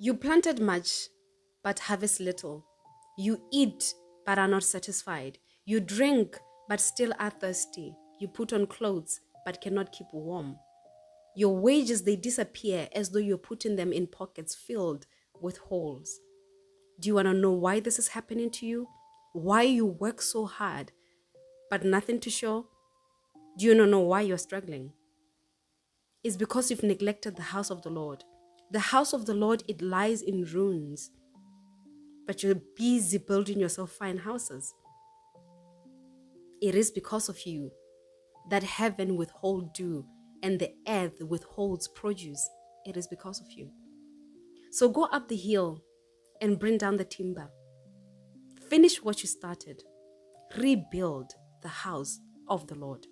You planted much, but harvest little. You eat, but are not satisfied. You drink, but still are thirsty. You put on clothes, but cannot keep warm. Your wages, they disappear as though you're putting them in pockets filled with holes. Do you want to know why this is happening to you? Why you work so hard, but nothing to show? Do you not know why you're struggling? It's because you've neglected the house of the Lord. The house of the Lord, it lies in ruins, but you're busy building yourself fine houses. It is because of you that heaven withholds dew and the earth withholds produce. It is because of you. So go up the hill and bring down the timber. Finish what you started. Rebuild the house of the Lord.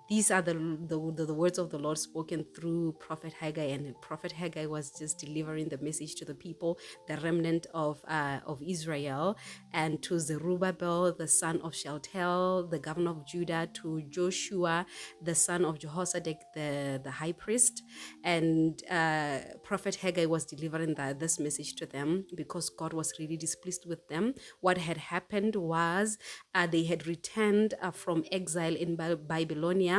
These are the words of the Lord spoken through Prophet Haggai, and Prophet Haggai was just delivering the message to the people, the remnant of Israel, and to Zerubbabel, the son of Shealtiel, the governor of Judah, to Joshua, the son of Jehozadak, the high priest. And Prophet Haggai was delivering this message to them because God was really displeased with them. What had happened was they had returned from exile in Babylonia,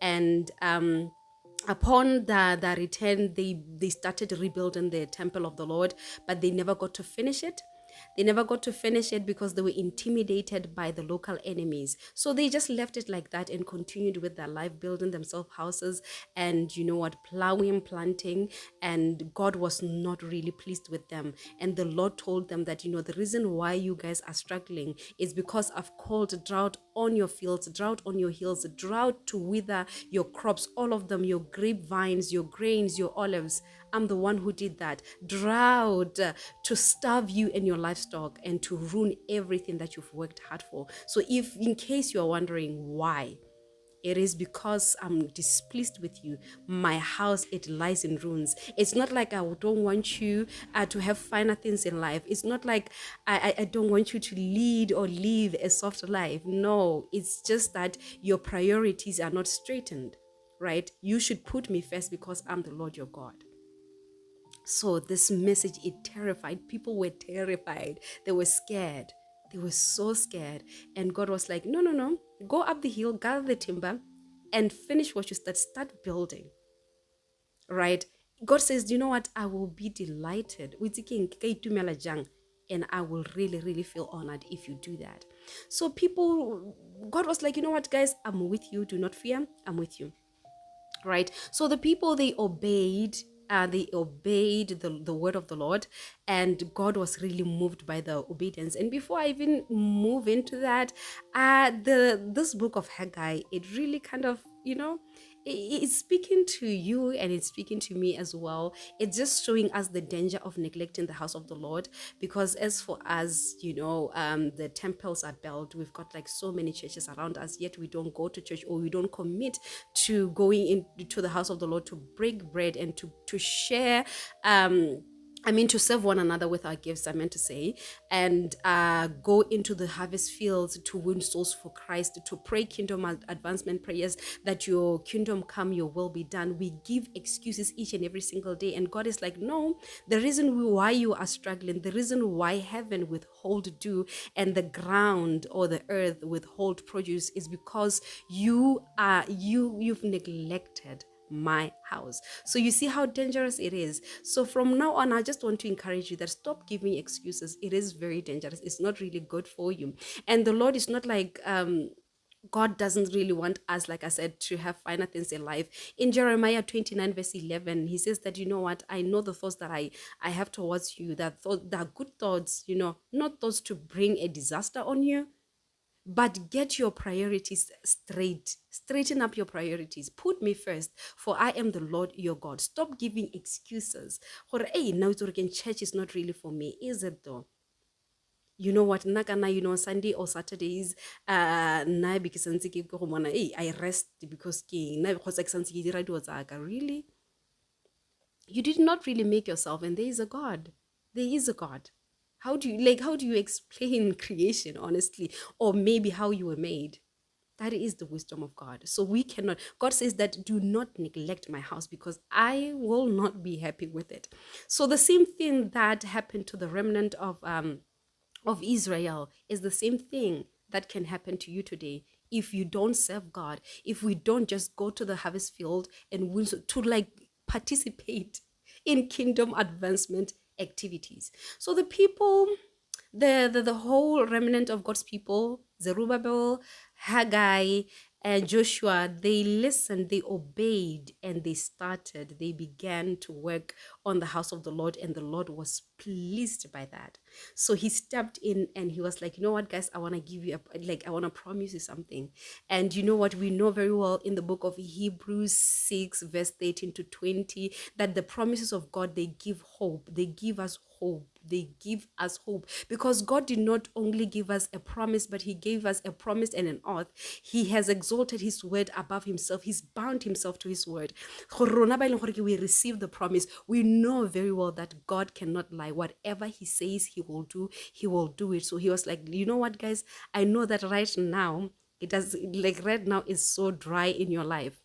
and upon the return, they started rebuilding the temple of the Lord, but they never got to finish it. They never got to finish it because they were intimidated by the local enemies. So they just left it like that and continued with their life, building themselves houses and, you know what, plowing, planting. And God was not really pleased with them. And the Lord told them that, you know, the reason why you guys are struggling is because I've called drought on your fields, drought on your hills, drought to wither your crops, all of them, your grapevines, your grains, your olives. I'm the one who did that. Drought to starve you and your livestock and to ruin everything that you've worked hard for. So if in case you're wondering why, it is because I'm displeased with you. My house, it lies in ruins. It's not like I don't want you to have finer things in life. It's not like I don't want you to lead or live a soft life. No, it's just that your priorities are not straightened, right? You should put me first because I'm the Lord your God. So this message, it terrified. People were terrified. They were scared. They were so scared. And God was like, no, no, no. Go up the hill, gather the timber, and finish what you start. Start building. Right? God says, do you know what? I will be delighted. And I will really, really feel honored if you do that. So God was like, you know what, guys? I'm with you. Do not fear. I'm with you. Right? So the people, they obeyed the word of the Lord, and God was really moved by the obedience. And before I even move into that, this book of Haggai, it really kind of, you know, it's speaking to you and it's speaking to me as well. It's just showing us the danger of neglecting the house of the Lord, because as for us, you know, the temples are built. We've got like so many churches around us, yet we don't go to church, or we don't commit to going into the house of the Lord to break bread and to share to serve one another with our gifts, I meant to say, and go into the harvest fields to win souls for Christ, to pray kingdom advancement prayers, that your kingdom come, your will be done. We give excuses each and every single day. And God is like, no, the reason why you are struggling, the reason why heaven withhold dew and the ground or the earth withhold produce is because you've neglected my house. So you see how dangerous it is. So from now on, I just want to encourage you that stop giving excuses. It is very dangerous. It's not really good for you. And the Lord is not like God doesn't really want us, like I said, to have finer things in life. In Jeremiah 29 verse 11, he says that, you know what, I know the thoughts that I have towards you, that are good thoughts, you know, not thoughts to bring a disaster on you, but get your priorities straight. Straighten up your priorities. Put me first, for I am the Lord your God. Stop giving excuses. Hey, now church is not really for me. Is it though? You know what? Nakana, you know, Sunday or Saturdays, na because I rest because really? You did not really make yourself, and there is a God. There is a God. How do you explain creation, honestly? Or maybe how you were made? That is the wisdom of God. So we cannot, God says that do not neglect my house because I will not be happy with it. So the same thing that happened to the remnant of Israel is the same thing that can happen to you today if you don't serve God, if we don't just go to the harvest field and to like participate in kingdom advancement activities. So the people, the whole remnant of God's people, Zerubbabel, Haggai, and Joshua, they listened, they obeyed, and they began to work on the house of the Lord, and the Lord was pleased by that. So he stepped in and he was like, you know what, guys, I want to give you I want to promise you something. And you know what, we know very well in the book of Hebrews 6, verse 13 to 20, that the promises of God, they give hope. They give us hope. They give us hope because God did not only give us a promise, but he gave us a promise and an oath. He has exalted his word above himself. He's bound himself to his word. We receive the promise. We know very well that God cannot lie. Whatever he says he will do it. So he was like, you know what, guys, I know that right now, it does, like right now is so dry in your life,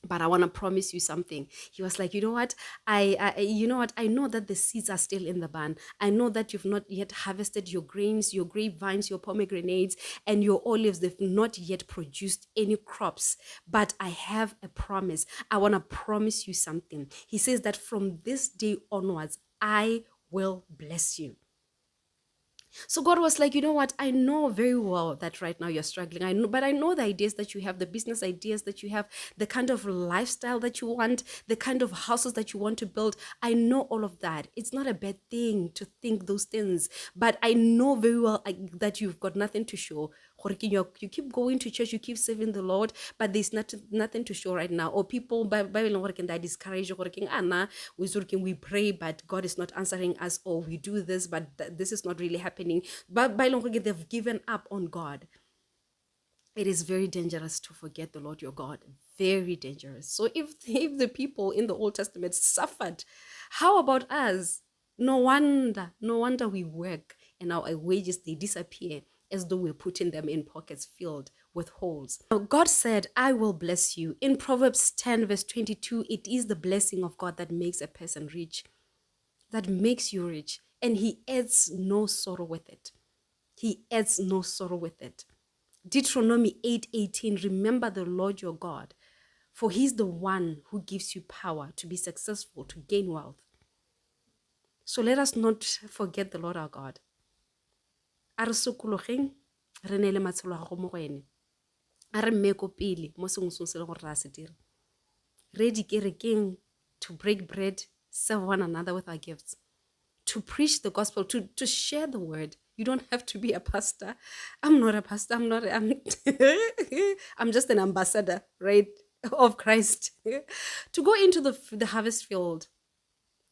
but I want to promise you something. He was like, you know what? You know what? I know that the seeds are still in the barn. I know that you've not yet harvested your grains, your grapevines, your pomegranates, and your olives. They've not yet produced any crops, but I have a promise. I want to promise you something. He says that from this day onwards, I will bless you. So God was like, you know what? I know very well that right now you're struggling. I know, but I know the ideas that you have, the business ideas that you have, the kind of lifestyle that you want, the kind of houses that you want to build. I know all of that. It's not a bad thing to think those things, but I know very well that you've got nothing to show. You keep going to church, you keep serving the Lord, but there's nothing to show right now. Or people Bible working that discourage working, we pray, but God is not answering us, or we do this, but this is not really happening. But they've given up on God. It is very dangerous to forget the Lord your God. Very dangerous. So if the people in the Old Testament suffered, how about us? No wonder we work and our wages, they disappear as though we're putting them in pockets filled with holes. Now, God said, I will bless you. In Proverbs 10 verse 22, it is the blessing of God that makes a person rich, that makes you rich, and he adds no sorrow with it. He adds no sorrow with it. Deuteronomy 8:18, remember the Lord your God, for he's the one who gives you power to be successful, to gain wealth. So let us not forget the Lord our God. A re sokologeng, re neele matshelo a gago mo go ene. A re mme ko pele mo sengwe se le gore ra se dira. Re dikerekeng to break bread, serve one another with our gifts, to preach the gospel, to share the word. You don't have to be a pastor. I'm not a pastor. I'm just an ambassador, right, of Christ. To go into the harvest field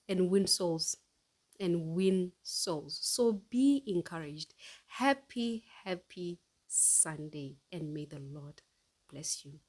and win souls. So be encouraged. Happy Sunday, and may the Lord bless you.